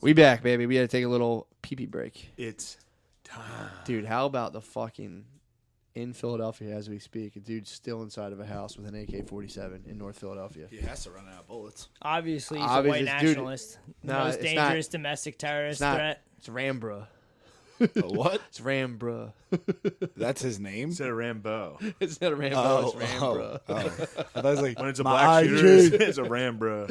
We back, baby. We had to take a little pee-pee break. It's time. Dude, how about the fucking... In Philadelphia as we speak, a dude's still inside of a house with an AK-47 in North Philadelphia. He has to run out of bullets. Obviously, he's a white nationalist. No, most dangerous domestic terrorist threat. It's Rambra. What? It's Rambra. That's his name? Instead of Rambo. It's not a Rambo, it's Rambra. Oh. I thought it was like, When it's a black shooter, it's a Rambro.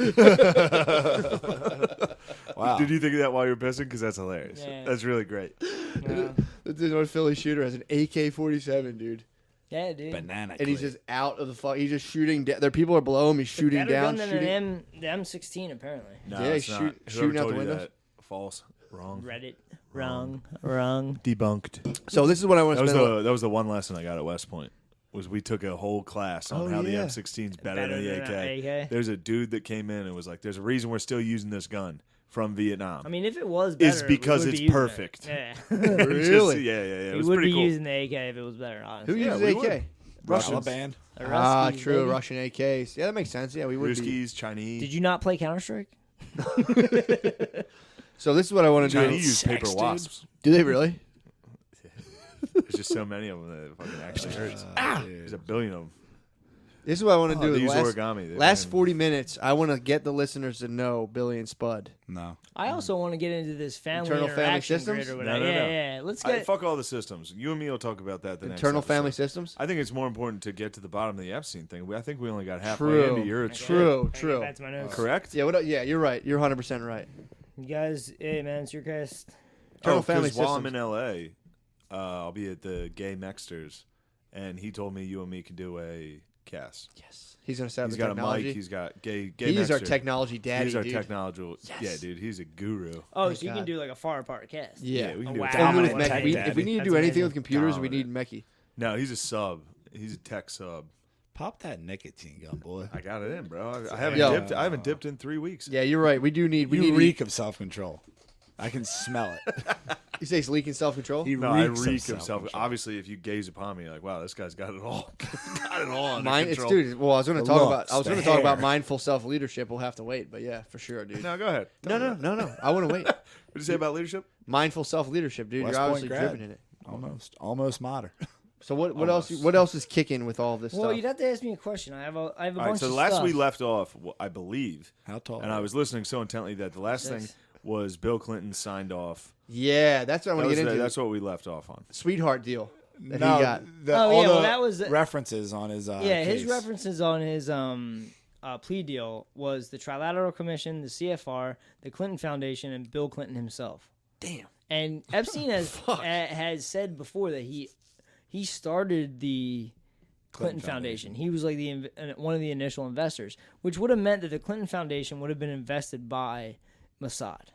wow. Did you think of that while you were pissing? Because that's hilarious. Yeah. That's really great. Yeah. The North Philly shooter has an AK-47, dude. Yeah, dude. Banana And he's clip. just out of the fuck. He's just shooting. There people are below him. He's shooting Better down. gun Shooting. than the M16, apparently. No, Yeah, it's not. shooting Whoever out told the you windows. that, false. Wrong. Reddit. Wrong. Debunked. So this is what I want to spend. That was the one lesson I got at West Point. Was we took a whole class on how the M16 is better than the AK. There's a dude that came in and was like, "There's a reason we're still using this gun from Vietnam." I mean, if it was better, it's because we would it's be using perfect. it. Yeah. Really? Yeah. It We was would pretty be cool. using the AK if it was better, honestly. Who uses we AK? would. Russians. Taliban. The Ah, Ruskies, true. baby. Russian AKs. Yeah, that makes sense. Yeah, we would be. Ruskies, Chinese. Did you not play Counter-Strike? So this is what I want to do. Chinese use paper wasps. Do they really? There's just so many of them that it fucking actually hurts. There's a billion of them. This is what I want to do. They in use last, origami. They last fucking- 40 minutes, I want to get the listeners to know Billy and Spud. No. I also want to get into this family Internal family interaction systems? grid or No, whatever. no, no. Yeah. Let's I, get. fuck all the systems. You and me will talk about that the next Internal episode. family systems? I think it's more important to get to the bottom of the Epstein thing. I think we only got halfway True. into your True. I get back to my notes. Correct? Yeah, yeah, you're right. You're 100% right. You guys, hey man, it's your guys. Internal family because while I'm systems. in L.A., I'll be at the Gay Mexters, and he told me you and me can do a cast. Yes. He's going to set up He's the got technology. a mic. He's got gay He's our Mexter. technology daddy, He's our dude. technological. Yes. Yeah, dude. He's a guru. Oh, My so you God. can do like a far apart cast. Yeah. we can Oh, do wow. a Only with dominant Mechie. tech If daddy. we need to That's do anything amazing. with computers, we need Dominant. Mechie. No, he's a sub. He's a tech sub. Pop that nicotine gun, boy. I got it in, bro. I Yo. haven't dipped in 3 weeks. Yeah, you're right. We need You reek of self-control. I can smell it. You say he's leaking self-control? He No, I reeks reek of of self. self-control. Obviously, if you gaze upon me, you're like, wow, this guy's got it all. got it all under Mine, it's control. dude. Well, I was going to The talk looks, about. I was the going to talk about hair. mindful self-leadership. We'll have to wait, but yeah, for sure, dude. No, go ahead. No. I want to wait. What did you say about leadership? Mindful self-leadership, dude. West You're Point obviously grad. driven in it. Almost modern. So what Almost. else is kicking with all this Well, stuff? you'd have to ask me a question. I have a All bunch right, so of the last stuff. we left off, I believe, How tall? and I was listening so intently that the last Six. thing was Bill Clinton signed off. Yeah, that's what I want to get into. That's what we left off on. Sweetheart deal that no, he got. all the that was references on his his case. references on his plea deal was the Trilateral Commission, the CFR, the Clinton Foundation, and Bill Clinton himself. Damn. And Epstein has said before that he started the Clinton Foundation. He was like one of the initial investors, which would have meant that the Clinton Foundation would have been invested by Mossad.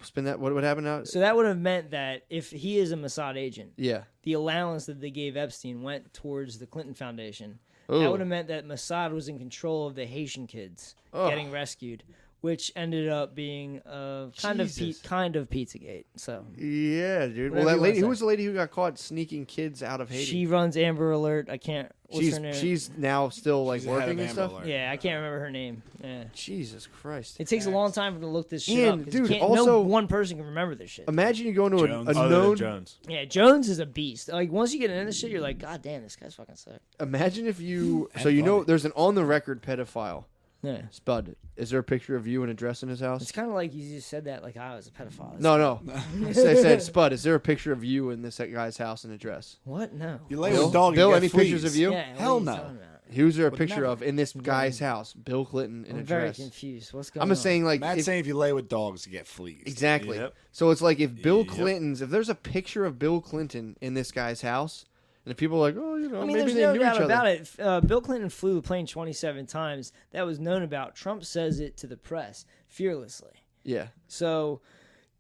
Spin that. What would happen now? So that would have meant that if he is a Mossad agent, Yeah. the allowance that they gave Epstein went towards the Clinton Foundation. Ooh. That would have meant that Mossad was in control of the Haitian kids getting rescued, which ended up being kind of Pizzagate. So Yeah, dude. Whatever Well, that you lady. wanna Who was the lady who got caught sneaking kids out of Haiti? she runs Amber Alert. I can't. What's her name? She's now still like She's the head working of and stuff. Amber Alert. Yeah, I can't remember her name. Yeah. Jesus Christ. It takes a long time to look this shit Ian, up. 'cause dude, no also- one person can remember this shit. Imagine you go into Jones. a Other than known. Jones. Yeah, Jones is a beast. Like once you get into this shit, you're like, God damn, this guy's fucking sick. Imagine if you. And So you know, funny. there's an on the record pedophile. Yeah. Spud. Is there a picture of you and address in his house? It's kind of like you just said that like I was a pedophile. No. I said, Spud, is there a picture of you in this guy's house and address? What? No. You lay Bill, with dog. Bill, you any get fleas. pictures of you? Yeah, what Hell are you no. talking about? Who's there a Would picture never. of in this guy's house? Bill Clinton in I'm a very dress. confused. What's going I'm on? just saying, like, Matt's saying if you lay with dogs, you get fleas. exactly. Yep. So it's like if Bill Yep. Clinton's, if there's a picture of Bill Clinton in this guy's house, and if people are like, oh, you know, I mean, maybe there's they no knew doubt each other. about it. Bill Clinton flew the plane 27 times. That was known about. Trump says it to the press fearlessly. Yeah. So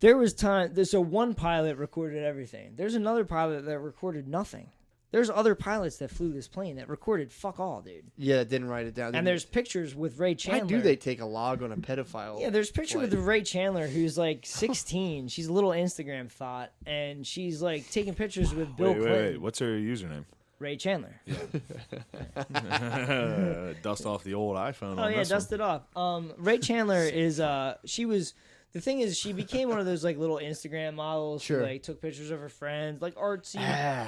there was time. So one pilot recorded everything. There's another pilot that recorded nothing. There's other pilots that flew this plane that recorded fuck all, dude. Yeah, that didn't write it down. And there's pictures with Ray why Chandler. do they take a log on a pedophile? Yeah, there's a picture flight? with Ray Chandler who's like 16. She's a little Instagram thought, and she's like taking pictures with Bill Clinton. Wait. What's her username? Ray Chandler. Dust off the old iPhone. Oh on yeah, this dust it off. Ray Chandler is she was the thing is, she became one of those like little Instagram models Sure. who like took pictures of her friends, like artsy,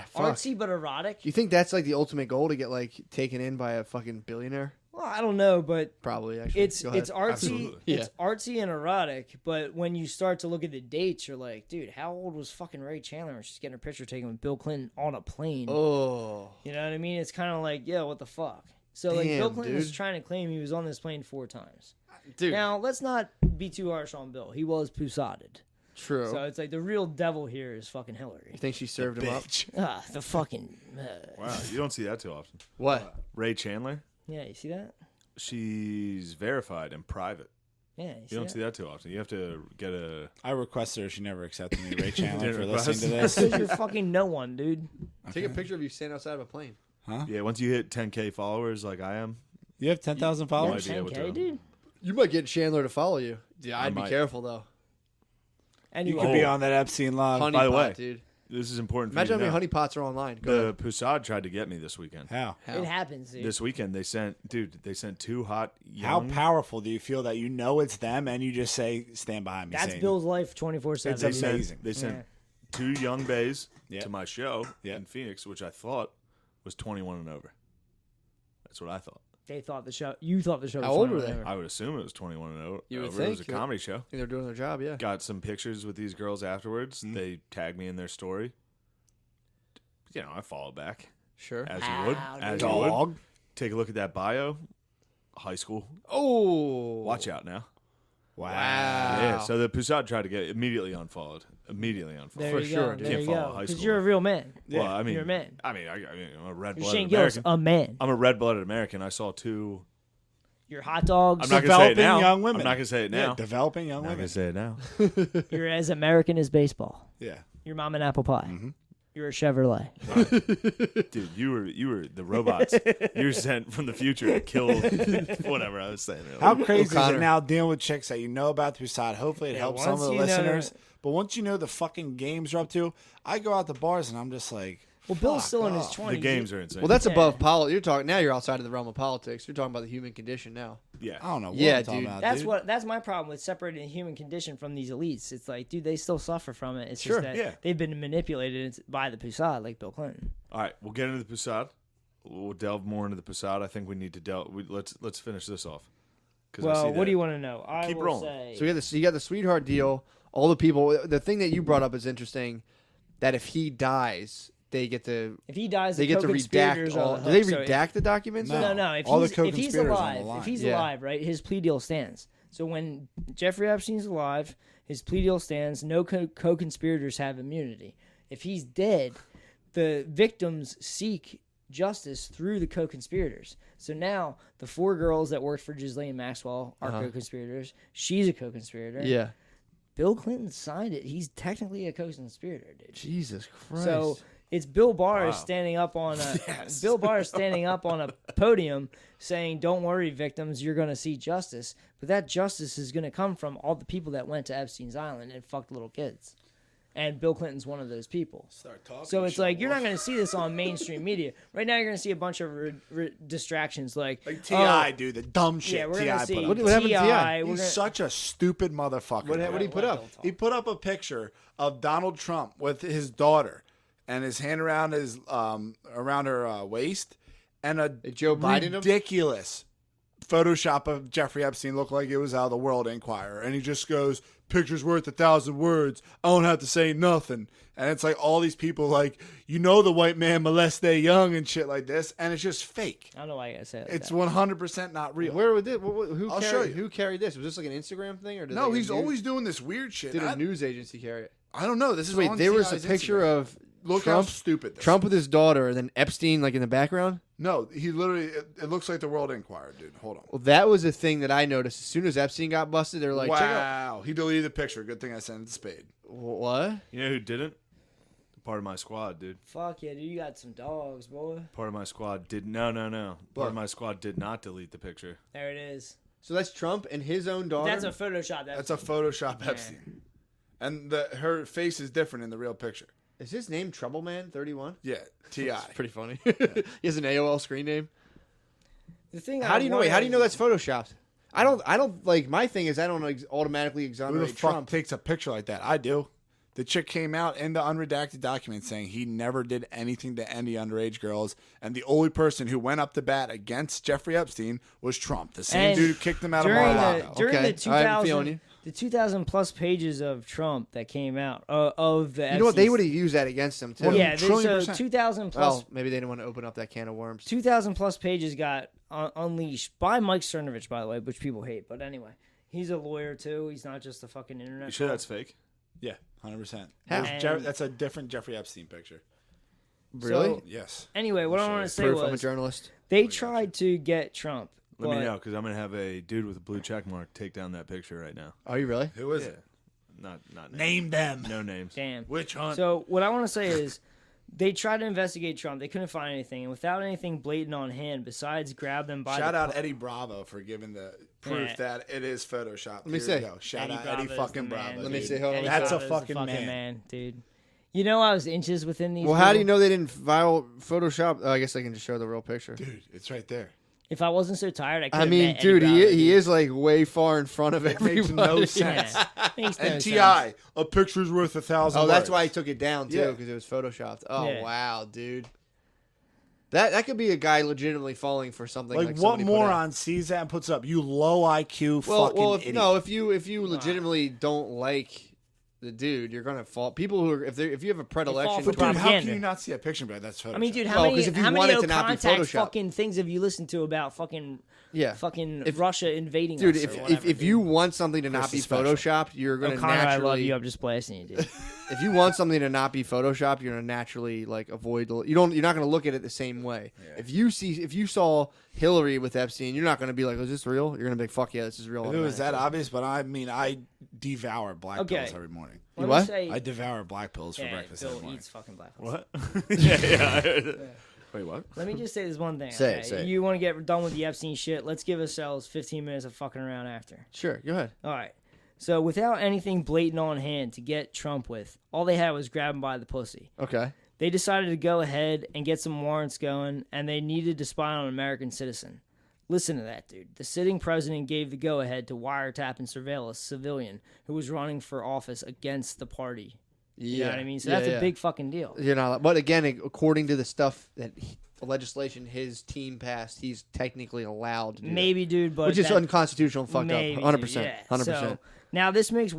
Fuck. artsy but erotic. Do you think that's like the ultimate goal to get like taken in by a fucking billionaire? Well, I don't know, but Probably actually. it's Go ahead. artsy. Absolutely. It's artsy and erotic. But when you start to look at the dates, you're like, dude, how old was fucking Ray Chandler when she's getting her picture taken with Bill Clinton on a plane? Oh, You know what I mean? It's kind of like, yeah, what the fuck? So like, Damn, Bill Clinton was dude. trying to claim he was on this plane 4 times. dude. Now, let's not be too harsh on Bill. He was pusaded. True. So it's like the real devil here is fucking Hillary. You think she served him up? Bitch. Ah, the fucking. Wow, you don't see that too often. What? Ray Chandler, Yeah, you see that? she's verified and private. Yeah, You don't see that too often. You have to get a. I requested her. She never accepted me. Ray Chandler Didn't for request. listening to That's this. because you're fucking no one, dude. Take a picture of you standing outside of a plane. Yeah, once you hit 10K followers like I am, You have 10,000 might followers? be able 10K, to. dude. You might get Chandler to follow you. Yeah, I I'd be might. careful though. You Anyway, could be on that Epstein log. Honey by the pot, way, dude. This is important. Imagine how for you many to know. honey pots are online. Go The ahead. Pusad tried to get me this weekend. How? it happens, dude. This weekend they sent 2 hot How young. powerful do you feel that you know it's them and you just say, stand behind me? That's saying, Bill's life 24/7. It's They amazing. sent, they sent Yeah. 2 young bays Yeah. to my show Yeah. in Phoenix, which I thought was 21 and over. That's what I thought. They thought the show. You thought the show. Was How old were 21 they? over. I would assume it was 21 and over. You would It was a think. comedy show. I think they're doing their job. Yeah. Got some pictures with these girls afterwards. Mm. They tagged me in their story. You know, I followed back Sure. as you would. Wow, As dude. you would. Dog. Take a look at that bio. High school. Oh. Watch out now. Wow. Yeah. So the Pusad tried to get immediately unfollowed. Immediately unfollowed. There For you sure, go. dude. There Can't you follow go. high Because school. you're a real man. Well, I mean, You're a man. I'm a red You're blooded Shane Gillis, American. a man. I'm a red blooded American. I saw 2. You're hot dogs. I'm not gonna say it Developing now. young women. I'm not gonna say it Yeah, now. developing young I'm not women. gonna say it now. You're as American as baseball. Yeah. You're mom and apple pie. Mm-hmm. You're a Chevrolet. Dude, you were the robots. You're sent from the future to kill whatever I was saying. How crazy is O'Connor. it now dealing with chicks that you know about the side? Hopefully it helps some of once the you know- listeners. But once you know the fucking games you're up to, I go out to bars and I'm just like, Well, Bill's fuck still in his off. 20s. The games are insane. Well, that's Yeah. above politics. You're talking now. You're outside of the realm of politics. You're talking about the human condition now. yeah. I don't know what Yeah, I'm talking dude. about, That's dude. that's my problem with separating the human condition from these elites. It's like, dude, they still suffer from it. It's Sure, just that yeah. they've been manipulated by the Pusad, like Bill Clinton. All right, we'll get into the Pusad. We'll delve more into the Pusad. I think we need to let's finish this off. 'Cause I see Well, what that- do you want to know? I Keep will rolling. say. So you got the sweetheart deal. All the people. The thing that you brought up is interesting. That if he dies, they get to if he dies, they the get to co-conspirators redact are all. the Do they hook. So if- redact the documents? No. No. If All the he's co-conspirators on the alive, line. if he's Yeah. alive, right, his plea deal stands. So when Jeffrey Epstein's alive, his plea deal stands. No co-conspirators have immunity. If he's dead, the victims seek justice through the co-conspirators. So now the 4 girls that worked for Ghislaine Maxwell are co-conspirators. She's a co-conspirator. Yeah. Bill Clinton signed it. He's technically a co-conspirator, dude. Jesus Christ. So it's Bill Barr standing up on a Bill Barr standing up on a podium saying, "Don't worry, victims, you're going to see justice." But that justice is going to come from all the people that went to Epstein's Island and fucked little kids. And Bill Clinton's one of those people. So it's like you're not going to see this on mainstream media. Right now, you're going to see a bunch of distractions like T.I., dude, the dumb shit yeah, we're T.I. going put to see up. What happened to T.I.? We're He's gonna- such a stupid motherfucker. What did he put up? He put up a picture of Donald Trump with his daughter and his hand around his around her waist, and a Joe Biden him? ridiculous Photoshop of Jeffrey Epstein looked like it was out of the World Enquirer, and he just goes, "Picture's worth 1,000 words. I don't have to say nothing." And it's like all these people like, you know, the white man molested young and shit like this, and it's just fake. I don't know why I gotta say it like It's that. 100% not real. Where would it? Who I'll carried, show you. Who carried this? Was this like an Instagram thing or did No, like a he's news- always doing this weird shit. did I a news agency carry it? I don't know. This is Wait, on there was a T.I.'s picture Instagram. of Look Trump, how stupid this Trump with his daughter, and then Epstein like in the background. No, he literally. It looks like the World Enquirer, dude. Hold on. Well, that was a thing that I noticed. As soon as Epstein got busted, they're like, check out. wow, he deleted the picture. Good thing I sent it to Spade. What? You know who didn't? Part of my squad, dude. Fuck yeah, dude, you got some dogs, boy. Part of my squad did no. Part of my squad did not delete the picture. There it is. So that's Trump and his own daughter. That's a Photoshop. That's a Photoshop Epstein, and her face is different in the real picture. Is his name Troubleman 31? Yeah, T.I. It's pretty funny. He has an AOL screen name. The thing. How do you know? Wait, how do you know that's photoshopped? I don't like. My thing is, I don't automatically Who the exonerate fuck Trump. takes a picture like that? I do. The chick came out in the unredacted document saying he never did anything to any underage girls, and the only person who went up to bat against Jeffrey Epstein was Trump, the same And dude who kicked him out of during Mar-a-Lago. During Okay, the all right, I'm feeling 2000, you. the 2,000 plus pages of Trump that came out of the You know what? They would have used that against him too. Well, yeah, trillion so percent. 2,000 plus Well, maybe they didn't want to open up that can of worms. 2,000 plus pages got unleashed by Mike Cernovich, by the way, which people hate. But anyway, he's a lawyer too. He's not just a fucking internet. You sure troll. that's fake? Yeah, 100%. And- That's a different Jeffrey Epstein picture. Really? So, Yes. anyway, what I want to say Proof from a was journalist. they tried to get Trump. Let me but- know, because I'm going to have a dude with a blue check mark take down that picture right now. Are you really? Who is Yeah. it? Not names. Name them. No names. Damn. Witch hunt. So what I want to say is, they tried to investigate Trump. They couldn't find anything, and without anything blatant on hand, besides grab them by Shout the out Eddie Bravo for giving the proof Yeah. that it is Photoshopped. Let me Here see. we go. Shout out Bravo's Eddie the fucking man, Bravo. dude. Let me dude. see. Hold on. Eddie That's a Bravo's the fucking man. dude. You know I was inches within these. Well, how do you people. know they didn't file Photoshop? Oh, I guess I can just show the real picture. Dude, it's right there. If I wasn't so tired, I could. I mean, dude, he is like way far in front of everybody. Makes no sense. Yeah. Makes no And sense. T.I., a picture's worth 1,000 Oh, that's words. why he took it down too, Yeah. because it was photoshopped. Oh Yeah. wow, dude. That could be a guy legitimately falling for something. Like, Like what somebody put out. moron sees that and puts up, you low IQ fucking if, idiot. no, if you legitimately don't like the dude, you're gonna fall. People who are, if you have a predilection, for But dude, how propaganda. can you not see a picture but that's Photoshop? I mean, dude, Well, how many 'cause if you how want many it to not be contact Photoshopped. fucking things have you listened to about fucking yeah, Russia invading dude. us? or If whatever, if dude. you want something to not Chris be is special. photoshopped, you're gonna O'Connor, I naturally. love you. I'm just blasting you, dude. If you want something to not be photoshopped, you're gonna naturally like avoid. You're not gonna look at it the same way. Yeah. If you saw Hillary with Epstein, you're not gonna be like, "Is this real?" You're gonna be like, "Fuck yeah, this is real." If it was that automatically. obvious, but I mean, I devour black Okay. pills every morning. Let what? me say, I devour black pills for yeah, breakfast every Bill morning. eats fucking black holes. What? yeah. Wait, what? Let me just say this one thing. Say it, okay? say it. You want to get done with the Epstein shit? Let's give ourselves 15 minutes of fucking around after. Sure, go ahead. All right. So without anything blatant on hand to get Trump with, all they had was grab him by the pussy. Okay. They decided to go ahead and get some warrants going, and they needed to spy on an American citizen. Listen to that, dude. The sitting president gave the go-ahead to wiretap and surveil a civilian who was running for office against the party. Yeah, You know what I mean? So that's a yeah. big fucking deal. You're not, but again, according to the stuff that the legislation his team passed, he's technically allowed to do Maybe, dude, but that. Which is that- unconstitutional and fucked maybe, up. 100%. dude, yeah. 100%. So, now this makes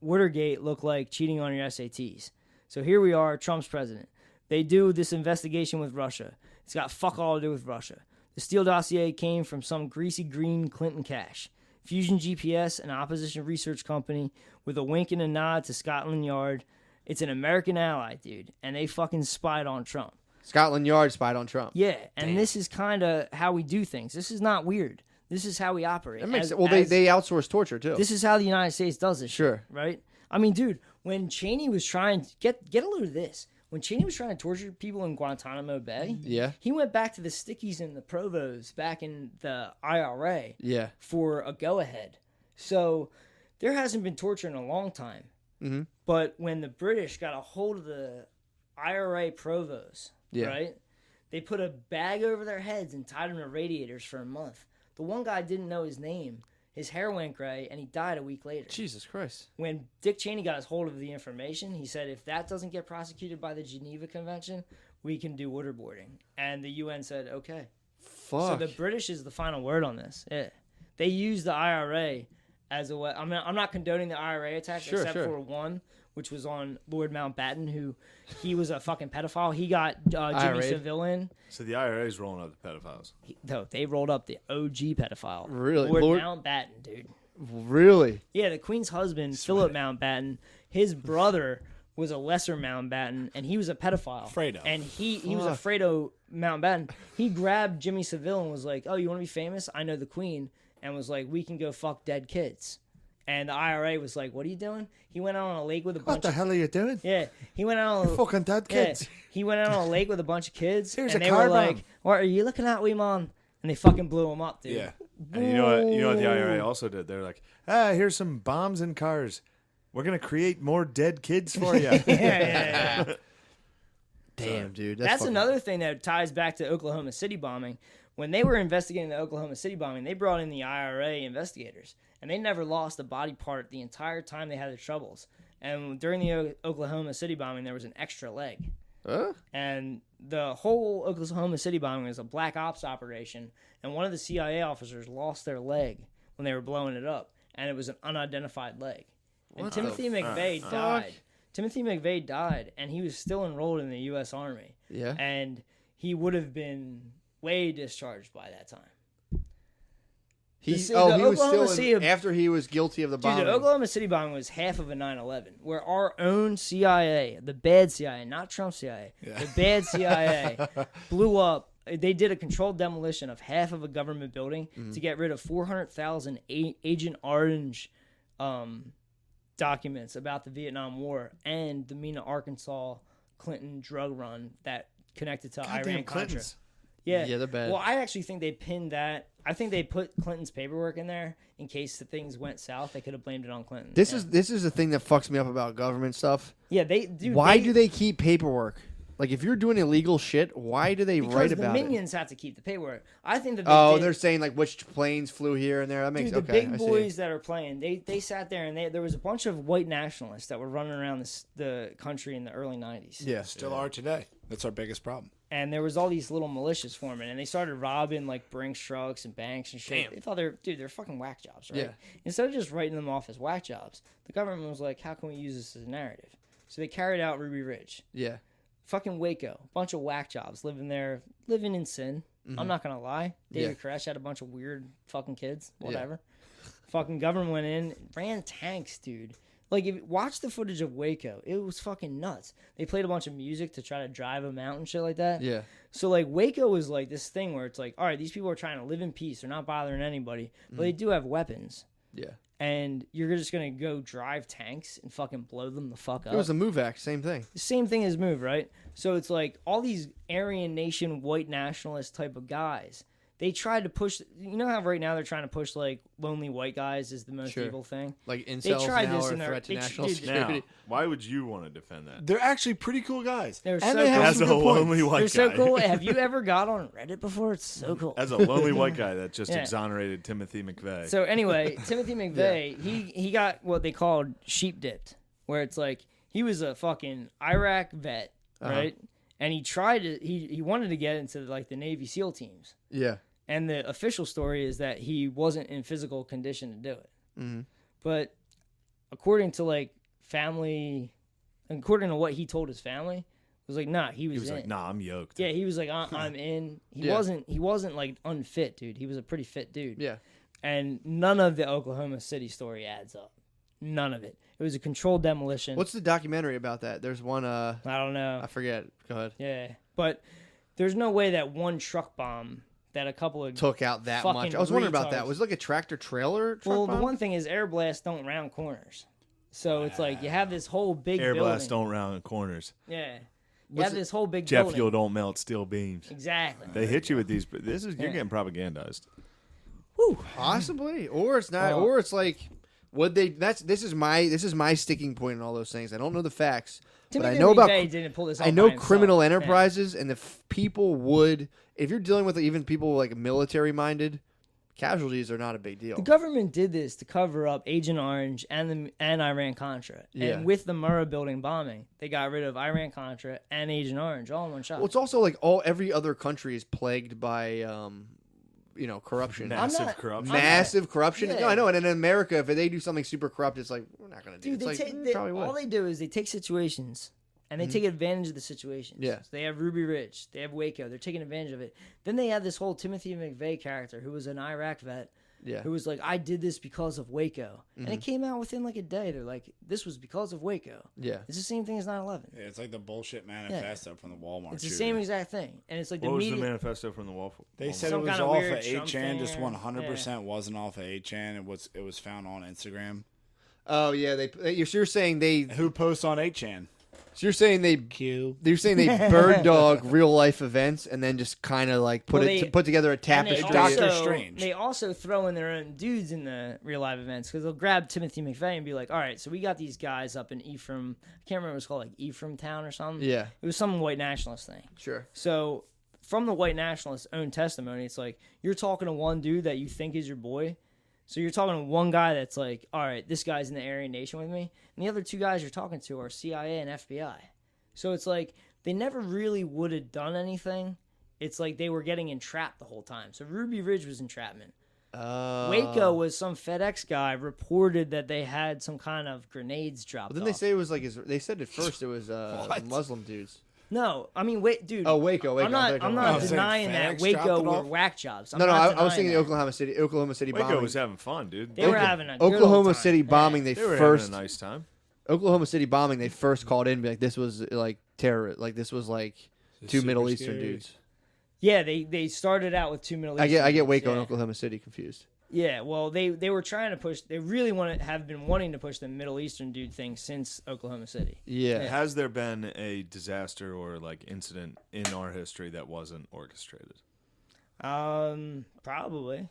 Watergate look like cheating on your SATs. So here we are, Trump's president. They do this investigation with Russia. It's got fuck all to do with Russia. The Steele dossier came from some greasy green Clinton cash. Fusion GPS, an opposition research company, with a wink and a nod to Scotland Yard. It's an American ally, dude, and they fucking spied on Trump. Scotland Yard spied on Trump. Yeah, and this is kind of how we do things. This is not weird. This is how we operate. That makes As- sense. Well, as- they outsource torture too. This is how the United States does this. Sure. shit, right? I mean, dude, when Cheney was trying to get a load of this, when Cheney was trying to torture people in Guantanamo Bay, Yeah. he went back to the stickies and the provos back in the IRA Yeah. for a go-ahead. So there hasn't been torture in a long time. Mm-hmm. But when the British got a hold of the IRA provos, Yeah. right, they put a bag over their heads and tied them to radiators for a month. The one guy didn't know his name. His hair went gray, and he died a week later. Jesus Christ. When Dick Cheney got his hold of the information, he said, if that doesn't get prosecuted by the Geneva Convention, we can do waterboarding. And the UN said, okay. Fuck. So the British is the final word on this. Yeah. They use the IRA as a way. I'm not condoning the IRA attacks, Sure, except sure. for one, which was on Lord Mountbatten, who he was a fucking pedophile. He got Jimmy IRA? Savile in. So the IRA is rolling up the pedophiles. No, they rolled up the OG pedophile. Really? Lord Lord- Mountbatten, dude. Really? Yeah, the Queen's husband, Philip Mountbatten, his brother was a lesser Mountbatten, and he was a pedophile. Fredo. And he was a Fredo Mountbatten. He grabbed Jimmy Savile and was like, oh, you want to be famous? I know the Queen. And was like, we can go fuck dead kids. And the IRA was like, what are you doing? He went out on a lake with a bunch What the of... hell are you doing? Yeah, he went out on... Fucking dead Yeah, kids. he went out on a lake with a bunch of kids, Here's and a they car were like, bomb. what are you looking at, wee man? And they fucking blew him up, dude. Yeah. And you know what the IRA also did? They're like, here's some bombs and cars. We're gonna create more dead kids for you. yeah. Damn, dude. That's fucking- another thing that ties back to Oklahoma City bombing. when they were investigating the Oklahoma City bombing, they brought in the IRA investigators, and they never lost a body part the entire time they had their troubles. And during the Oklahoma City bombing, there was an extra leg. And the whole Oklahoma City bombing was a black ops operation, and one of the CIA officers lost their leg when they were blowing it up, and it was an unidentified leg. And Timothy McVeigh died. Timothy McVeigh died, and he was still enrolled in the U.S. Army. Yeah. And he would have been way discharged by that time. He was still after he was guilty of the bombing. Dude, the Oklahoma City bombing was half of a 9/11, where our own CIA, the bad CIA, not Trump CIA, the bad CIA, blew up. They did a controlled demolition of half of a government building to get rid of 400,000 Agent Orange documents about the Vietnam War and the Mena, Arkansas Clinton drug run that connected to Iran-Contra. Yeah, they're bad. Well, I actually think they pinned that. I think they put Clinton's paperwork in there in case the things went south. They could have blamed it on Clinton. This is the thing that fucks me up about government stuff. Yeah, they do. Why do they keep paperwork? Like, if you're doing illegal shit, why do they write about it? Because the minions have to keep the paperwork. I think that they're saying, like, which planes flew here and there. That makes sense. The big boys that are playing, they sat there, and there was a bunch of white nationalists that were running around the country in the early 90s. Yeah, still are today. That's our biggest problem. And there was all these little militias forming, and they started robbing, like, Brinks trucks and banks and shit. Damn. They thought they're fucking whack jobs, right? Yeah. Instead of just writing them off as whack jobs, the government was like, how can we use this as a narrative? So they carried out Ruby Ridge. Yeah. Fucking Waco, bunch of whack jobs living in sin. I'm not gonna lie. David Koresh had a bunch of weird fucking kids. Whatever. Fucking government went in, ran tanks, dude. Like, watch the footage of Waco. It was fucking nuts. They played a bunch of music to try to drive them out and shit like that. Yeah. So, like, Waco was like this thing where it's like, all right, these people are trying to live in peace. They're not bothering anybody, but they do have weapons. Yeah. And you're just going to go drive tanks and fucking blow them the fuck up. It was a MOVE Act, same thing. The same thing as MOVE, right? So it's like all these Aryan nation, white nationalist type of guys. They tried to push, you know how right now they're trying to push, like, lonely white guys is the most evil thing? Like incels now are a threat to national security. Now, why would you want to defend that? They're actually pretty cool guys. They're and so they cool. have As some a good points. lonely white They're guy. so cool. Have you ever got on Reddit before? It's so cool. As a lonely white guy that just exonerated Timothy McVeigh. So anyway, Timothy McVeigh, he got what they called sheep dipped, where it's like he was a fucking Iraq vet, right? And he wanted to get into, like, the Navy SEAL teams. Yeah. And the official story is that he wasn't in physical condition to do it. Mm-hmm. But according to, like, according to what he told his family, it was like, nah, he was in. Like, nah, I'm yoked. Yeah, he was like, I'm in. He wasn't like unfit, dude. He was a pretty fit dude. Yeah. And none of the Oklahoma City story adds up. None of it. It was a controlled demolition. What's the documentary about that? There's one. I don't know. I forget. Go ahead. Yeah, but there's no way that one truck bomb that a couple of took out that much. I was wondering about that. Was it like a tractor trailer truck bomb? The one thing is air blasts don't round corners. So it's like you have this whole big air building. blasts don't round corners. Yeah. You have this whole big jet building. fuel don't melt steel beams. Exactly. They hit you with these. You're getting propagandized. Whew. Possibly, or it's not, or it's like, would they? This is my sticking point in all those things. I don't know the facts, but I know about. Didn't pull this off I know by criminal himself. enterprises, and if people would, if you're dealing with even people like military minded, casualties are not a big deal. The government did this to cover up Agent Orange and Iran-Contra. Yeah. And with the Murrah building bombing, they got rid of Iran-Contra and Agent Orange all in one shot. Well, it's also like every other country is plagued by corruption. Massive corruption. Massive corruption. Yeah. No, I know. And in America, if they do something super corrupt, it's like, we're not going to do it. Dude, It's like, probably would. all they do is they take situations and they take advantage of the situations. Yeah. So they have Ruby Ridge. They have Waco. They're taking advantage of it. Then they have this whole Timothy McVeigh character who was an Iraq vet. Yeah. Who was like, I did this because of Waco. And it came out within like a day. They're like, this was because of Waco. Yeah. It's the same thing as 9/11. Yeah, it's like the bullshit manifesto from the Walmart. It's the shooter. same exact thing. And it's like What the was media. the manifesto from the Wall? They said Some it was kinda off weird of Trump 8chan, just thing, 100% wasn't off of 8chan. It was found on Instagram. Oh, yeah. You're saying they. Who posts on 8chan? So you're saying they. Q. You're saying they bird dog real life events and then just kind of like put together a tapestry. Doctor Strange. They also throw in their own dudes in the real live events because they'll grab Timothy McVeigh and be like, all right, so we got these guys up in Ephraim. I can't remember what it's called, like Ephraim Town or something. Yeah. It was some white nationalist thing. Sure. So from the white nationalist's own testimony, it's like you're talking to one dude that you think is your boy. So you're talking to one guy that's like, all right, this guy's in the Aryan Nation with me. And the other two guys you're talking to are CIA and FBI. So it's like they never really would have done anything. It's like they were getting entrapped the whole time. So Ruby Ridge was entrapment. Waco was some FedEx guy reported that they had some kind of grenades dropped off. Didn't they say it was like they said at first it was Muslim dudes. No, I mean, wait, dude. Oh, Waco. I'm not denying that Waco were whack jobs. I was thinking Oklahoma City bombing. Waco was having fun, dude. They were having a good Oklahoma time. City bombing. They were having a nice time. Oklahoma City bombing. They first called in, like this was like terror. Like this was like two Middle Eastern dudes. Yeah, they started out with two Middle Eastern. I get Waco and Oklahoma City confused. Yeah, well, they were trying to push. They really have been wanting to push the Middle Eastern dude thing since Oklahoma City. Yeah. Has there been a disaster or like incident in our history that wasn't orchestrated? Probably.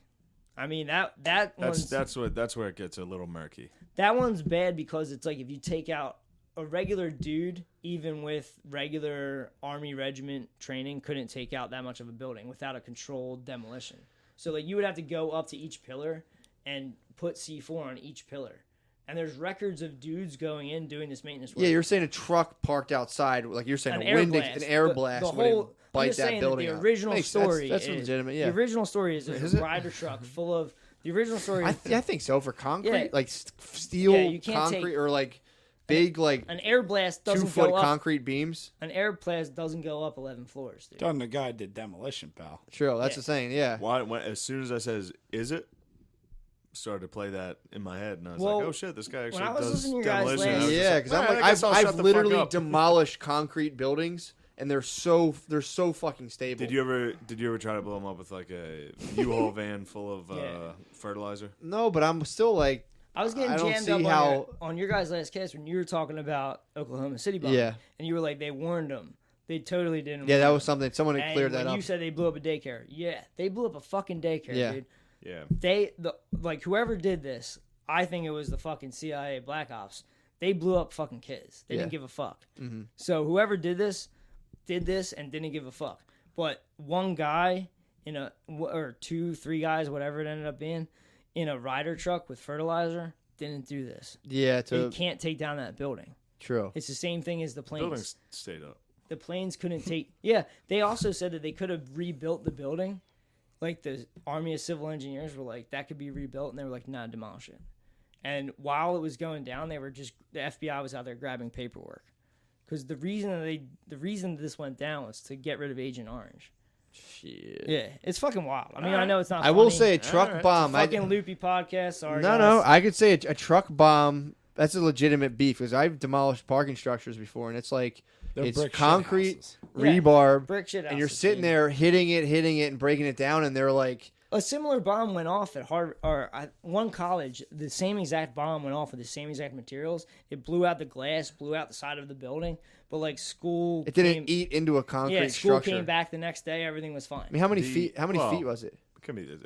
I mean that's where it gets a little murky. That one's bad because it's like if you take out a regular dude, even with regular Army regiment training, couldn't take out that much of a building without a controlled demolition. So like you would have to go up to each pillar and put C4 on each pillar. And there's records of dudes going in doing this maintenance work. Yeah, you're saying a truck parked outside, like you're saying an air blast would bite that building the original story that's legitimate, yeah. The original story is a rider truck full of the original story. I think so for concrete, like steel concrete or like big like an air blast doesn't 2 foot go up, concrete beams. An air blast doesn't go up 11 floors, dude. Done the guy did demolition, pal. True, that's the saying. Yeah. As soon as I says, "Is it?" started to play that in my head, and I was like, "Oh shit, this guy actually does demolition." Yeah, because I've literally demolished concrete buildings, and they're so fucking stable. Did you ever try to blow them up with like a U-Haul van full of fertilizer? No, but I'm still like. I was getting jammed up on your guys' last cast when you were talking about Oklahoma City bombing. Yeah. And you were like, they warned them. They totally didn't. Yeah, that was something. Someone had cleared that up. You said they blew up a daycare. Yeah, they blew up a fucking daycare, dude. Yeah. Whoever did this, I think it was the fucking CIA Black Ops. They blew up fucking kids. They didn't give a fuck. Mm-hmm. So whoever did this and didn't give a fuck. But one guy or 2, 3 guys, whatever it ended up being, in a rider truck with fertilizer, didn't do this. Yeah, they can't take down that building. True. It's the same thing as the planes. The buildings stayed up. The planes couldn't take. Yeah, they also said that they could have rebuilt the building. Like the Army of Civil Engineers were like, that could be rebuilt, and they were like, nah, demolish it. And while it was going down, the FBI was out there grabbing paperwork, because the reason this went down was to get rid of Agent Orange. Shit. Yeah, it's fucking wild. I mean, I know it's not. I will say a truck bomb. It's a fucking loopy podcast. Sorry. No. I could say a truck bomb. That's a legitimate beef, because I've demolished parking structures before, and it's like it's concrete, rebar, brick shit houses, and you're sitting there hitting it, and breaking it down, and they're like. A similar bomb went off at one college. The same exact bomb went off with the same exact materials. It blew out the glass, blew out the side of the building. But like school, it didn't eat into a concrete school structure. Came back the next day. Everything was fine. I mean, how many feet was it?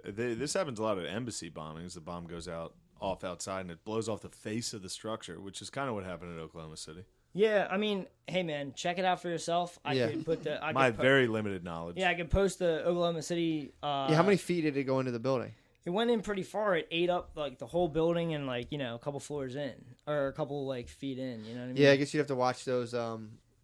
This happens a lot at embassy bombings. The bomb goes off outside and it blows off the face of the structure, which is kind of what happened at Oklahoma City. Yeah, I mean, hey man, check it out for yourself. I could put my very limited knowledge. Yeah, I could post the Oklahoma City. How many feet did it go into the building? It went in pretty far. It ate up like the whole building and like a couple floors in or a couple like feet in. You know what I mean? Yeah, I guess you'd have to watch those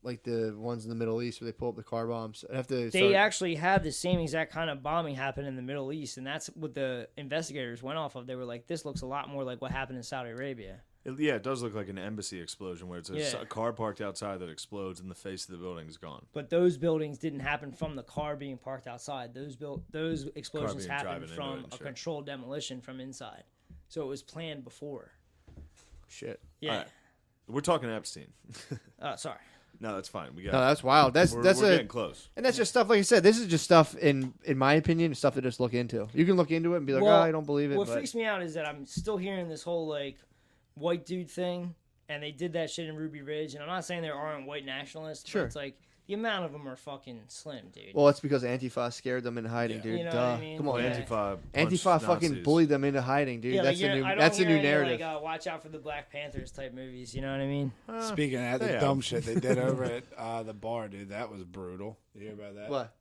like the ones in the Middle East where they pull up the car bombs. They actually had the same exact kind of bombing happen in the Middle East, and that's what the investigators went off of. They were like, "This looks a lot more like what happened in Saudi Arabia." It does look like an embassy explosion where it's a car parked outside that explodes and the face of the building is gone. But those buildings didn't happen from the car being parked outside. Those explosions happened from a controlled demolition from inside. So it was planned before. Shit. Yeah. Right. We're talking Epstein. Sorry. No, that's fine. That's wild. We're getting close. And that's just stuff, like I said, this is just stuff, in my opinion, stuff to just look into. You can look into it and be like, I don't believe it. What freaks me out is that I'm still hearing this whole, like, white dude thing, and they did that shit in Ruby Ridge, and I'm not saying there aren't white nationalists, but it's like, the amount of them are fucking slim, dude. Well, it's because Antifa scared them into hiding, dude. You know what I mean? Come on, Antifa fucking bullied them into hiding, dude. Yeah, that's the new narrative. Like, watch out for the Black Panthers type movies, you know what I mean? Speaking of that, the dumb shit they did over at the bar, dude, that was brutal. You hear about that? What?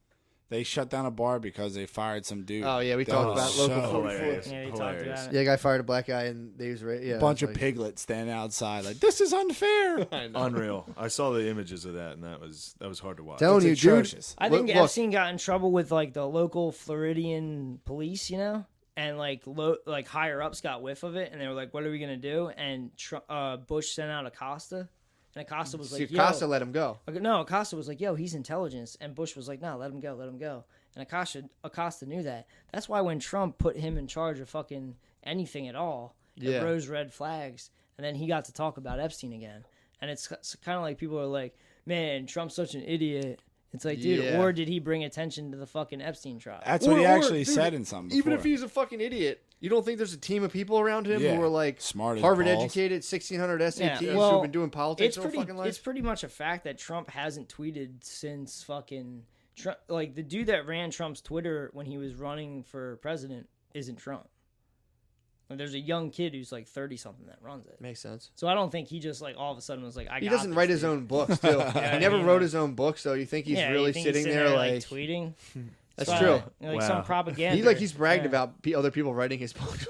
They shut down a bar because they fired some dude. Oh yeah, we That talked was about local so 44. hilarious. Yeah, we talked Hilarious. about it. Yeah, a guy fired a black guy, and they was A bunch of piglets standing outside like, this is unfair. Unreal. I saw the images of that, and that was hard to watch. Telling you, It's dude. atrocious. I think Look, Epstein got in trouble with like the local Floridian police, you know, and like higher ups got whiff of it, and they were like, "What are we gonna do?" And Bush sent out Acosta, and Acosta was like, Acosta let him go. No, Acosta was like, "Yo, he's intelligence," and Bush was like, "No, let him go." And Acosta knew that. That's why when Trump put him in charge of fucking anything at all, it rose red flags, and then he got to talk about Epstein again. And it's kind of like people are like, "Man, Trump's such an idiot." It's like, dude, or did he bring attention to the fucking Epstein trial? That's what he actually said in something. Even if before. he's a fucking idiot, you don't think there's a team of people around him who are like smart as Harvard balls. educated, 1600 SATs well, who've been doing politics all fucking life? It's pretty much a fact that Trump hasn't tweeted since fucking Trump. Like the dude that ran Trump's Twitter when he was running for president isn't Trump. Like, there's a young kid who's like 30 something that runs it. Makes sense. So I don't think he just like all of a sudden was like, He doesn't write his own books, too. He never wrote his own books, though. You think he's really sitting there like tweeting? That's true. Like some propaganda. He's bragged about other people writing his books.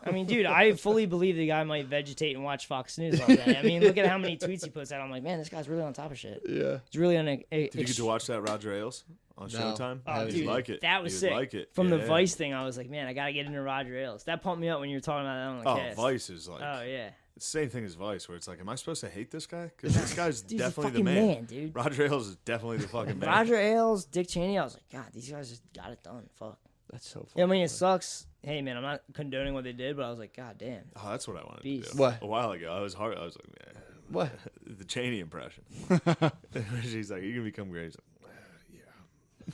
I mean, dude, I fully believe the guy might vegetate and watch Fox News all day. I mean, look at how many tweets he puts out. I'm like, man, this guy's really on top of shit. Yeah. He's really on a Did you get to watch that Roger Ailes on Showtime? Oh, You'd dude, like it. that was You'd sick. Like it. From the Vice thing, I was like, man, I gotta get into Roger Ailes. That pumped me up when you were talking about that on the cast. Vice is like. Oh yeah. It's the same thing as Vice, where it's like, am I supposed to hate this guy? Because this guy's Dude's definitely the the fucking man. dude. Roger Ailes is definitely the fucking man. Roger Ailes, Dick Cheney. I was like, God, these guys just got it done. Fuck. That's so funny. Yeah, I mean, it sucks. Hey, man, I'm not condoning what they did, but I was like, God damn. Oh, that's what I wanted Beast. to do. What? A while ago, I was like, man. What? The Cheney impression. She's like, you can become great. He's like, yeah.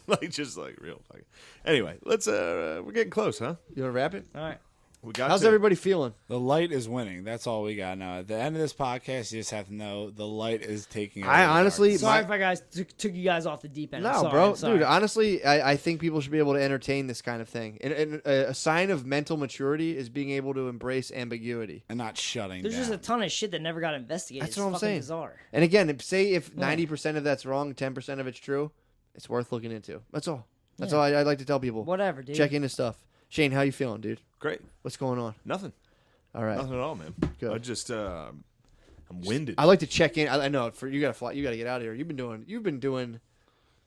Like, just like real fucking. Anyway, let's, we're getting close, huh? You want to wrap it? All right. We got How's to. everybody feeling? The light is winning. That's all we got now. At the end of this podcast, you just have to know the light is taking over. I honestly, Sorry if I guys took you guys off the deep end. I'm no, sorry, bro, I'm sorry. dude. Honestly, I think people should be able to entertain this kind of thing. And a sign of mental maturity is being able to embrace ambiguity. and not shutting There's down. just a ton of shit that never got investigated. That's It's what I'm fucking saying. Bizarre. And again, say if 90% of that's wrong, 10% of it's true, it's worth looking into. That's all. That's all I'd like to tell people. Whatever, dude. Check into stuff. Shane, how you feeling, dude? Great. What's going on? Nothing. All right. Nothing at all, man. Good. I just, I'm winded. I like to check in. I know you got to fly. You got to get out of here. You've been doing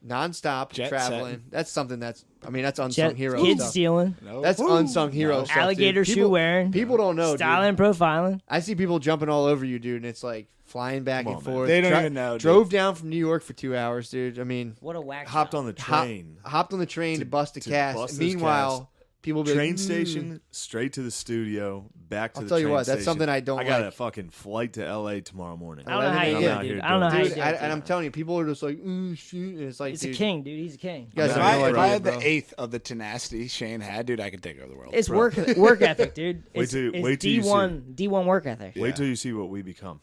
nonstop Jet traveling. setting. That's something that's unsung hero Kids stuff. stealing. Nope. That's unsung hero stuff. Alligator dude. shoe wearing. People don't know. Styling, Dude. profiling. I see people jumping all over you, dude, and it's like flying back Come and on, man. forth. They don't even know, dude. Drove down from New York for 2 hours, dude. I mean, What a whack Hopped job. on the train. hopped on the train to bust a to cast. bust this Meanwhile, cast. people be Train like, station, straight to the studio, back to I'll the tell you train what, that's station. something I don't I got like. a fucking flight to L.A. tomorrow morning. I don't know how you I'm do out it, here dude. I don't know how doing you Dude, do and it. I'm telling you, people are just like, shoot. And it's like, It's dude, a king, dude. He's a king. You guys If have I, no if I idea, had bro. the eighth of the tenacity Shane had, dude, I could take over the world. It's Bro. work ethic, dude. Wait till It's you see. D1 work ethic. Yeah. Wait till you see what we become.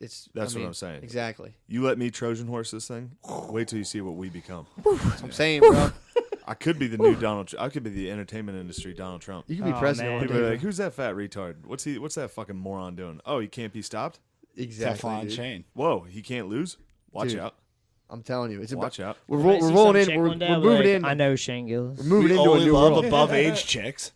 That's what I'm saying. Exactly. You let me Trojan horse this thing. Wait till you see what we become. That's what I'm saying, bro. I could be the new Donald. I could be the entertainment industry Donald Trump. You can be Oh, president man. one People day. are like, "Who's that fat retard? What's that fucking moron doing? Oh, he can't be stopped. Exactly. Teflon dude. chain. Whoa, he can't lose. Watch Dude. out. I'm telling you, it's about. Watch out. We're, When I we're see rolling some in. chick We're one day, I'll be moving like, in. I know Shane Gillis. We're moving We into a only new love world. above age chicks.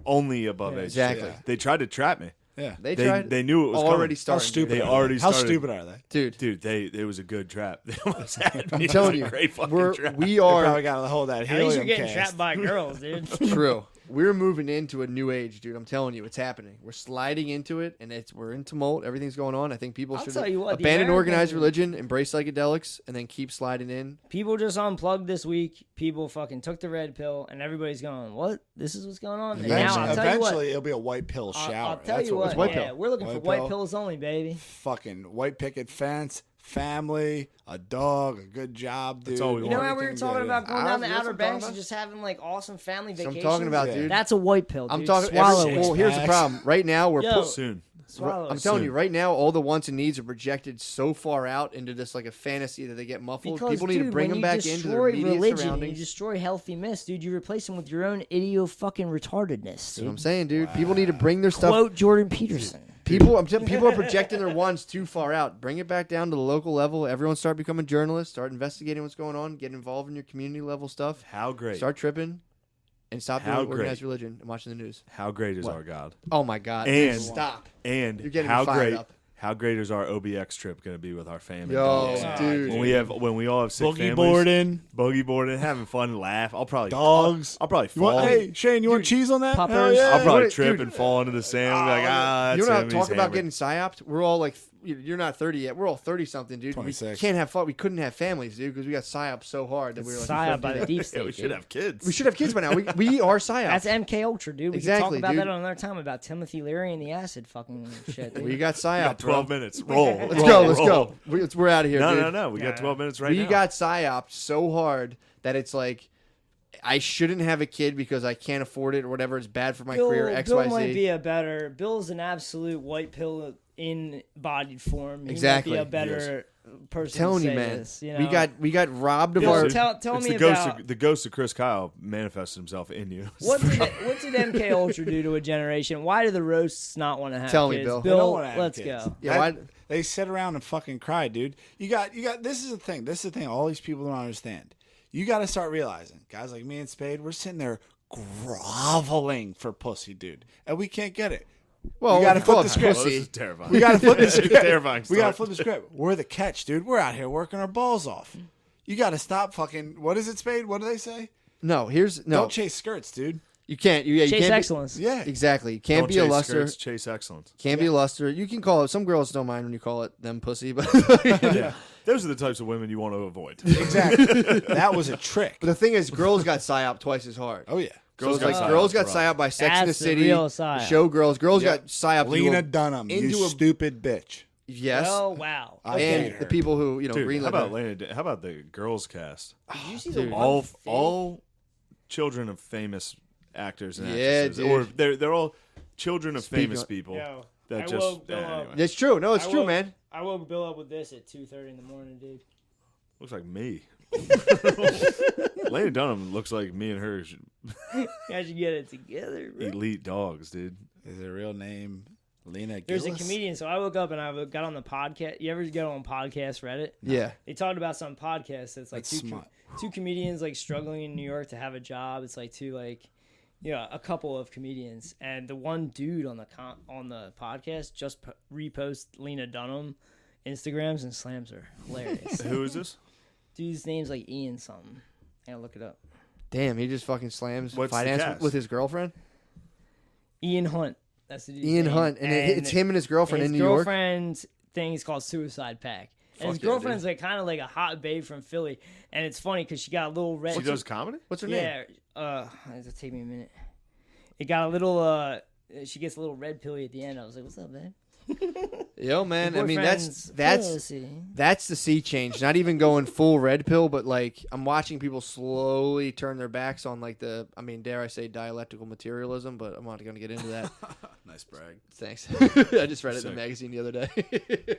Only above Yeah, age. exactly. Yeah. They tried to trap me. Yeah. They They tried. they knew it was already coming. started. How stupid They are already How started. stupid are they? dude. Dude, it was a good trap. They almost had me. I'm It telling was you, a great fucking trap. we They are probably got to hold that At least you're helium getting cast. trapped by girls, dude. true. We're moving into a new age, dude. I'm telling you, it's happening. We're sliding into it, and we're in tumult. Everything's going on. I think people I'll should tell you what, the abandon organized American- religion, embrace psychedelics, and then keep sliding in. People just unplugged this week. People fucking took the red pill, and everybody's going, "What? This is what's going on." And now I'll tell you what. Eventually, it'll be a white pill shower. I'll tell That's you what. it's white Yeah, pill. we're looking for White white pill. pills only, baby. Fucking white picket fence, family, a dog, a good job, dude. That's all we You know want. how we were talking about going down the That's what Outer I'm talking Banks and about. just having like awesome family That's what vacations? I'm talking about, Yeah. dude. That's a white pill, dude. I'm talking. Swallow it. Well, here's the Packs. problem. Right now, we're Yo. Soon. Swallow I'm it. telling Soon. you, right now, all the wants and needs are projected so far out into this like a fantasy that they get muffled. Because, People need to dude, bring when them you back into their destroy immediate religion, surroundings. you destroy healthy myths, dude. You replace them with your own idio fucking retardedness. That's what Dude. I'm saying, dude. People need to bring their stuff. Quote Jordan Peterson. People are projecting their ones too far out. Bring it back down to the local level. Everyone start becoming journalists. Start investigating what's going on. Get involved in your community level stuff. How great. Start tripping. And stop doing organized religion and watching the news. How great is our God? Oh my God! And stop. And you're getting how me fired great? up. How great is our OBX trip going to be with our family? Yo, dude. When we all have sick boogie families, boogie boarding, having fun, laugh. I'll probably dogs. I'll probably fall. Hey Shane, you want cheese on that? Poppers. Yeah. I'll probably trip and fall into the sand. And be like, You that's know, him. talk He's about hammered. getting psyoped. We're all like, you're not 30 yet. We're all 30 something, dude. 26. We can't have fun. We couldn't have families, dude, because we got psyoped so hard that we were like, psyop by the deep Yeah, state. we should have kids. we should have kids by now. We are psyoped. That's MK Ultra, dude. We Exactly, can talk about dude. that another time about Timothy Leary and the acid fucking shit. Dude. We got We psyoped. got 12 bro. minutes. Roll. Let's go. Let's roll. go. We're out of here, dude. No. We got 12 minutes right now. We got psyoped so hard that it's like, I shouldn't have a kid because I can't afford it or whatever. It's bad for my career. X, Bill Y, Z. might be a better. Bill's an absolute white pill in bodied form. He Exactly. might be a better person. Telling to you, say man. This, you know? We got robbed of Yeah, our. dude. Tell It's me the about the ghost of Chris Kyle manifested himself in you. what did MK Ultra do to a generation? Why do the roasts not want to have Tell me, kids? Bill. They don't Bill, wanna have let's kids. go. Yeah, why? They sit around and fucking cry, dude. You got. This is the thing. This is the thing. All these people don't understand. You got to start realizing, guys like me and Spade, we're sitting there groveling for pussy, dude, and we can't get it. Well, we got to you call flip it the script. Oh, this is pussy. terrifying. We got to flip the script. Terrifying We got to start. flip the script. We're the catch, dude. We're out here working our balls off. You got to stop fucking. What is it, Spade? What do they say? No, Don't chase skirts, dude. You can't. You Chase can't excellence. Yeah. Exactly. You can't Don't be a chase luster. skirts, chase excellence. Can't be a luster. You can call it. Some girls don't mind when you call it them pussy, but Yeah. Those are the types of women you want to avoid. Exactly. That was a trick. But the thing is, girls got psyoped twice as hard. Oh yeah. Girls got got psyoped girls got rough. psyoped by Sex and the That's the City, real psyop. showgirls. Girls Yep. got psyoped. Lena into Dunham, into you a- stupid bitch. yes, Oh wow. I hate and her. the people who Dude, greenlit how about her. Lena? How about the girls cast? Did you see dude. the All children of famous actors and Yeah, actresses, or dude. they're all children of Speak famous on- people Yo, that I just woke Bill anyway. up. It's true. No, it's I true, woke- man. I woke Bill up with this at 2:30 in the morning, dude. Looks like me. Lena Dunham looks like me and her should You guys should get it together, bro. elite dogs, dude. Is her real name Lena There's a Gillis? comedian, so I woke up and I got on the podcast. You ever get on podcast Reddit? Yeah. They talked about some podcast that's like That's smart. two comedians like struggling in New York to have a job. It's like a couple of comedians, and the one dude on the podcast just reposts Lena Dunham Instagrams and slams her. Hilarious. Who is this? Dude's name's like Ian something. I gotta look it up. Damn, he just fucking slams What's the finance cast? with his girlfriend. Ian Hunt. That's the dude's Ian name. Hunt, and it's him and his girlfriend his in New York. girlfriend's thing is called Suicide Pact. And his Fuck yeah, girlfriend's like kind of like a hot babe from Philly, and it's funny because she got a little red. She does comedy? What's her name? Yeah, it'll take me a minute. It got a little. She gets a little red pilly at the end. I was like, "What's up, babe?" Yo, man. Your I mean, boyfriend's that's pussy. the sea change. Not even going full red pill, but like I'm watching people slowly turn their backs on like dare I say dialectical materialism, but I'm not going to get into that. Nice brag. Thanks. I just read it in Sick. the magazine the other day.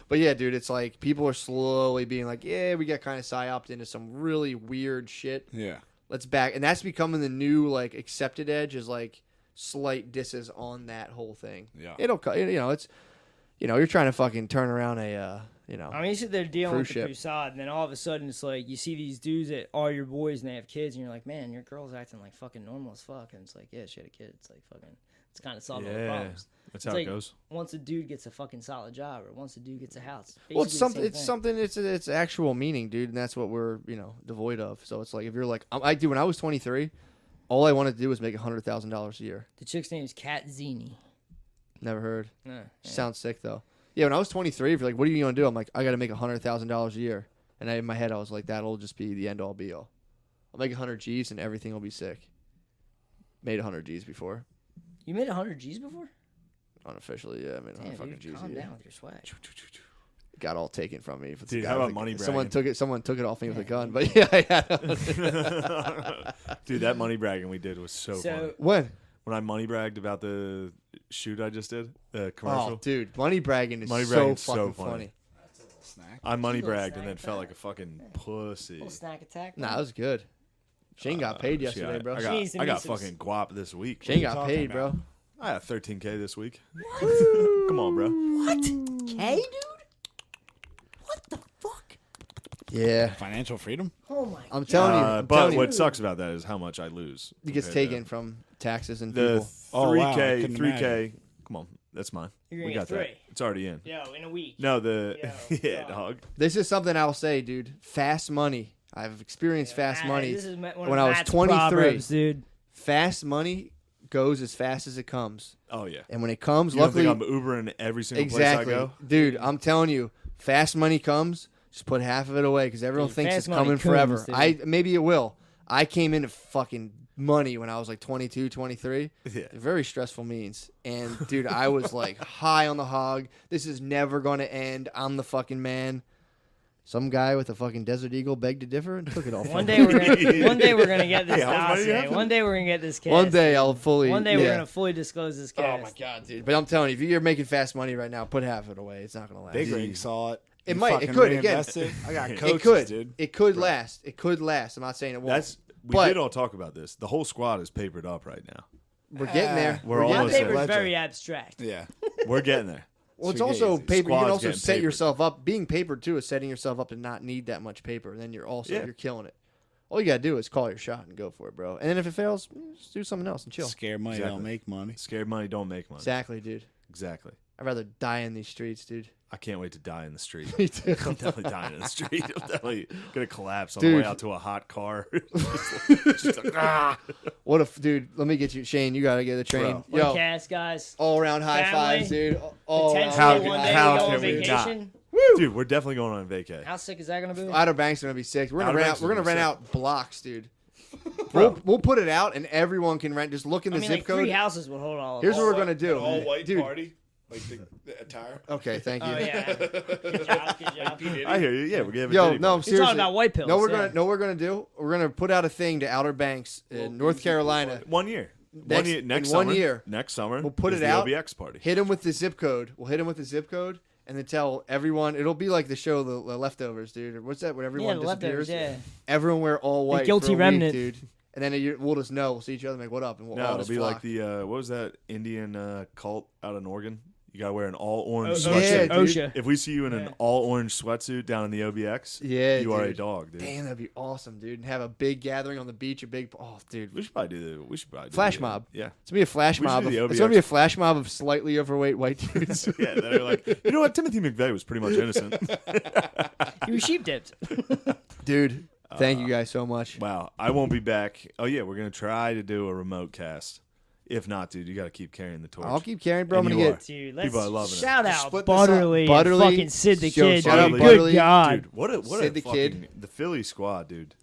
But yeah, dude, it's like people are slowly being like, yeah, we got kind of psyoped into some really weird shit. Yeah. Let's back. And that's becoming the new like accepted edge is like slight disses on that whole thing. Yeah. It's, you're trying to fucking turn around a, I mean, you sit there dealing with Cruise the ship. facade, and then all of a sudden it's like you see these dudes that are your boys and they have kids, and you're like, man, your girl's acting like fucking normal as fuck. And it's like, yeah, she had a kid. It's like fucking, it's kind of solving all the Yeah, problems. that's It's how like, it goes. Once a dude gets a fucking solid job, or once a dude gets a house. well, it's basically the something, same thing. it's actual meaning, dude. And that's what we're, devoid of. So it's like, if you're like, I do, when I was 23, all I wanted to do was make $100,000 a year. The chick's name is Kat Zini. Never heard. Yeah. Sounds sick though. Yeah, when I was 23, if you're like, what are you gonna do? I'm like, I gotta make $100,000 a year. And in my head, I was like, that'll just be the end all be all. I'll make 100 G's and everything will be sick. Made 100 G's before, You made 100 G's before? unofficially. Yeah, I made 100 Damn, fucking dude, G's. calm a year. down with your swag. Got all taken from me. Dude, how about money Someone bragging? took it off me with a gun. But yeah, I had. Dude, that money bragging we did was so funny. When? When I money bragged about the shoot I just did, the commercial. Oh, dude, money bragging is Money so bragging's fucking so funny. funny. Snack. I money Little bragged and snack then felt attack. like a fucking pussy. Little snack attack. Nah, that was good. Shane got paid yesterday, bro. I She needs to got meet some- fucking guap this week. Shane got talking paid, bro. I have 13K this week. Come on, bro. What? K, dude? What the fuck? Yeah. Financial freedom? Oh my I'm telling you. I'm But telling what you. sucks about that is how much I lose. It gets compared to taken from taxes and the people. 3K. Oh, wow, I couldn't 3K. imagine. Come on, that's mine. You're gonna We get got 3. that. It's already in. Yo, in a week. No, Yo, dog. This is something I'll say, dude. Fast money. I've experienced fast money. This is one of when I was Matt's 23. proverbs, dude. Fast money goes as fast as it comes. Oh yeah. And when it comes, You don't luckily, think I'm Ubering every single exactly, place I go? dude. I'm telling you, fast money comes. Just put half of it away because everyone Dude, thinks fast it's money coming comes, forever. dude. Maybe it will. I came into fucking money when I was like 22, 23. Yeah. Very stressful means. And dude, I was like high on the hog. This is never going to end. I'm the fucking man. Some guy with a fucking Desert Eagle begged to differ and took it all. One day we're gonna get this Hey, how much money you dossier. have? One day we're gonna get this cast. One day I'll fully. One day yeah. we're gonna fully disclose this Oh cast. my god, dude! But I'm telling you, if you're making fast money right now, put half of it away. It's not gonna last. Big Rig saw it. It You might. It fucking could. Again, reinvested. I got coaches, it could. dude. It could last. It could last. I'm not saying it won't. We But- did all talk about this. The whole squad is papered up right now. We're getting there. We're getting almost there. there. Paper's Ledger. very abstract. Yeah. We're getting there. Well, it's Sweet also daisy. paper. You can Squad's also getting set papered. yourself up. Being papered too is setting yourself up to not need that much paper. And then you're also Yeah. you're killing it. All you gotta do is call your shot and go for it, bro. And then if it fails, just do something else and chill. Scared money Exactly. don't make money. Scared money don't make money. Exactly, dude. Exactly. I'd rather die in these streets, dude. I can't wait to die in the street. Me too. I'm definitely dying in the street. I'm definitely gonna collapse on Dude. the way out to a hot car. Just like, What if, dude? Let me get you, Shane. You gotta get a train. Bro. Yo, Cast, guys. all around high Family. fives, dude. All around Potentially How- one day how we go on can we not? vacation. dude, we're definitely going on vacay. How sick is that gonna be? Outer Banks are gonna be sick. We're gonna Outer rent Banks out. We're is gonna gonna be rent sick. out blocks, dude. Bro. We'll put it out, and everyone can rent. Just look in the I mean, zip like code. 3 houses would hold all of Here's us. what we're gonna do, All white dude. party, like the attire. Okay, thank you. Oh yeah. Good job. Good job. I hear you. Yeah, we're gonna have a Yo, Diddy no, party. He's seriously. talking about white pills. No, we're yeah. gonna. No, we're gonna do. We're gonna put out a thing to Outer Banks in North Carolina. 1 year. Next- Next in summer. 1 year. Next summer. We'll put is it the out. OBX party. Hit them with the zip code. We'll hit them with the zip code, and then tell everyone. It'll be like the show, the Leftovers, dude. Or what's that? When Yeah, everyone the leftovers. disappears. Yeah. Everyone wear all white. guilty for a week, remnant. dude. And then we'll just know. We'll see each other, and like, what up, and we'll No, all it'll just be flock. like the what was that Indian cult out in Oregon? You gotta wear an all orange Oh, sweatsuit. yeah, OSHA. dude. OSHA. If we see you in an Yeah. all orange sweatsuit down in the OBX, Yeah, you are a dude. dog, dude. Damn, that'd be awesome, dude. And have a big gathering on the beach. Dude. We should probably do the. We should probably do Flash the, mob. Yeah, It's gonna be a flash We should mob. do the It's gonna be OBX. a flash mob of slightly overweight white dudes. yeah. They're like, you know what? Timothy McVeigh was pretty much innocent. He was sheep dipped. Dude, thank you guys so much. Wow, I won't be back. Oh yeah, we're gonna try to do a remote cast. If not, dude, you got to keep carrying the torch. I'll keep carrying, bro. I'm And gonna you get. are. Dude, let's People are loving it. shout out Split this up. Butterly, Butterly, and fucking Sid the yo, Kid. shout out Dude. Butterly. Good God. Dude, what a Sid the fucking, Kid. the Philly squad, dude.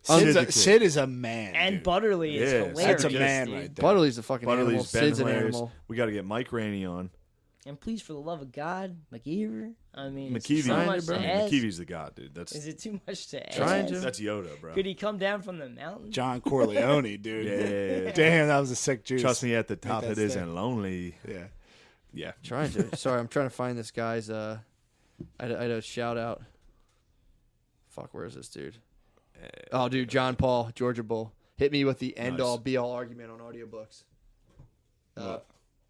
Sid is a man. And dude. Butterly is Yeah, hilarious. That's a Dude. man dude. right there. Butterly's a fucking animal. Butterly's been Sid's an hilarious. animal. We got to get Mike Rainey on. And please, for the love of God, McKeever. I mean, it's McKeevy, so Trying much to, to bro. ask. McKeevy's the god, dude. That's Is it too much to ask? Trying to. that's Yoda, bro. Could he come down from the mountain? John Corleone, dude. Yeah. Damn, that was a sick juice. Trust me, at the top that's it thick. isn't lonely. Yeah. Yeah. Trying to. Sorry, I'm trying to find this guy's. I had a shout out. Fuck, where is this dude? Oh, dude, John Paul, Georgia Bull. Hit me with the end all be all argument on audiobooks.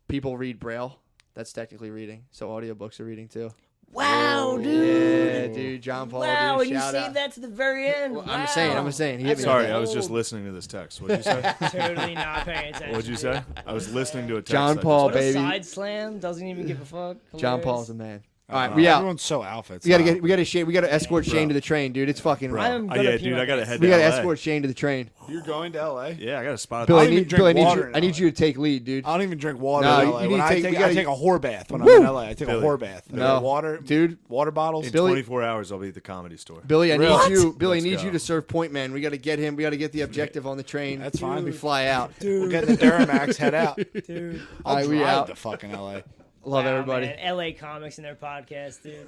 People read Braille. That's technically reading. So audiobooks are reading too. Wow, dude. Yeah, dude, John Paul. Wow, dude, and you shout saved out. that to the very end. Well, wow. I'm just saying. He hit me. Sorry, with I was just Old. listening to this text. What'd you say? Totally not paying attention. What'd you say? I was listening to a text. John I Paul, just- What a baby. side slam. Doesn't even give a fuck. John Hilarious. Paul's a man. All right, we out. Everyone's so alpha. It's We gotta wild. we gotta escort Shane to the train, dude. It's fucking. Bro. I'm Oh, gonna yeah, pee dude, my I gotta pants. head We to gotta LA. escort Shane to the train. You're going to LA? Yeah, I got a spot at Billy, don't even drink water in I need LA. you to take lead, dude. I don't even drink water No, in you LA. need When to I take- take, you gotta- I take a whore bath when Woo! I'm in LA. I take Billy. a whore bath. I No. got water, Dude. water bottles. In Billy- 24 hours, I'll be at the Comedy Store. Billy, I Really? need you. Billy, I Let's need go. you to serve Point Man. We got to get him. We got to get the objective on the train. That's fine. We fly out. We'll get in the Duramax, head out. Dude. I'll All right, we drive out. to fucking LA. Love Wow, everybody. man. LA Comics and their podcast, dude.